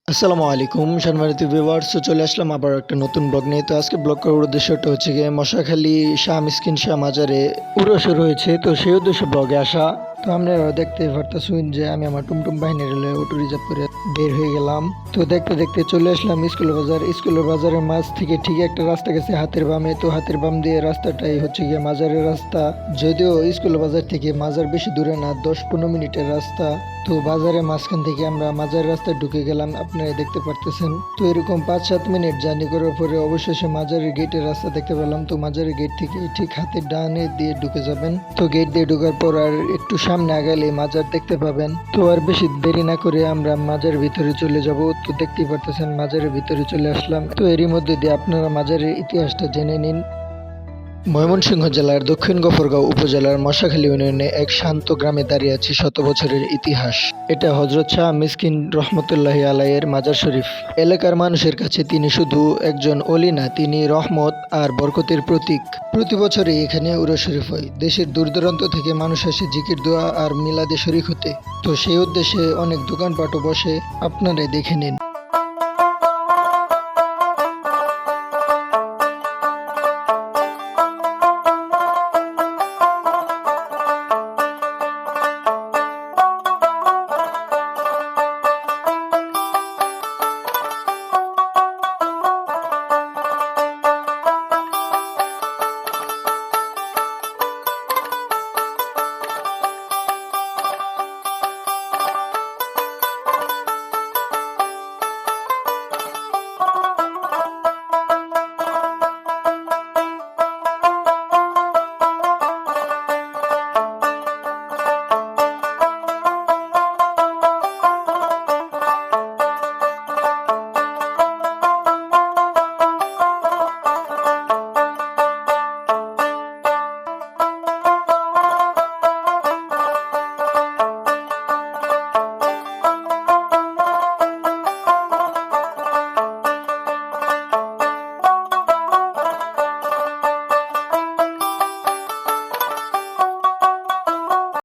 আসসালামু আলাইকুম সম্মানিত ভিউয়ার্স, চলে আসলাম আবার একটা নতুন ব্লগ নিয়ে। তো আজকে ব্লগ করার উদ্দেশ্যটা হচ্ছে গিয়ে মশাখালী শাহ মিসকিন শাহ মাজারে উরস রয়েছে, তো সেই উদ্দেশ্যে ব্লগে আসা। তো আপনারা দেখতে পারতেছেন যে আমি আমার টুমটুম বাহিনী রেলে অটো রিজার্ভ করে বের হয়ে গেলাম। তো দেখতে দেখতে চলে আসলাম স্কুল বাজার। স্কুলের বাজারের মাঝ থেকে ঠিক একটা রাস্তা গেছে হাতের বামে, তো হাতের বাম দিয়ে রাস্তাটাই হচ্ছে গিয়ে মাজারের রাস্তা। যদিও স্কুল বাজার থেকে মাজার বেশি দূরে না, 10-15 মিনিটের রাস্তা। তো বাজারের মাঝখান থেকে আমরা মাজার রাস্তায় ঢুকে গেলাম, আপনারা দেখতে পারতেছেন। তো এরকম 5-7 মিনিট জার্নি করার পরে অবশেষে মাজারের গেটের রাস্তা দেখতে পেলাম। তো মাজারের গেট থেকে ঠিক হাতের ডানে দিয়ে ঢুকে যাবেন। তো গেট দিয়ে ঢোকার পর আর একটু সামনে আগালে মাজার দেখতে পাবেন। তো আর বেশি দেরি না করে আমরা মাজারের ভিতরে চলে যাব। তো দেখতেই পারতেছেন মাজারের ভিতরে চলে আসলাম। তো এরই মধ্যে দিয়ে আপনারা মাজারের ইতিহাসটা জেনে নিন। ময়মনসিংহ জেলার দক্ষিণ গফরগাঁও উপজেলার মশাখালী ইউনিয়নে এক শান্ত গ্রামে দাঁড়িয়ে আছে শত বছরের ইতিহাস। এটা হযরত শাহ মিসকিন রহমতুল্লাহি আলাইহির মাজার শরীফ। এলাকার মানুষের কাছে তিনি শুধু একজন অলি না, তিনি রহমত আর বরকতের প্রতীক। প্রতি বছরই এখানে উরস শরীফ হয়। দেশের দূর দূরান্ত থেকে মানুষ আসে জিকির দোয়া আর মিলাদে শরীক হতে। তো সেই উদ্দেশ্যে অনেক দোকানপাটও বসে, আপনারাই দেখে নিন।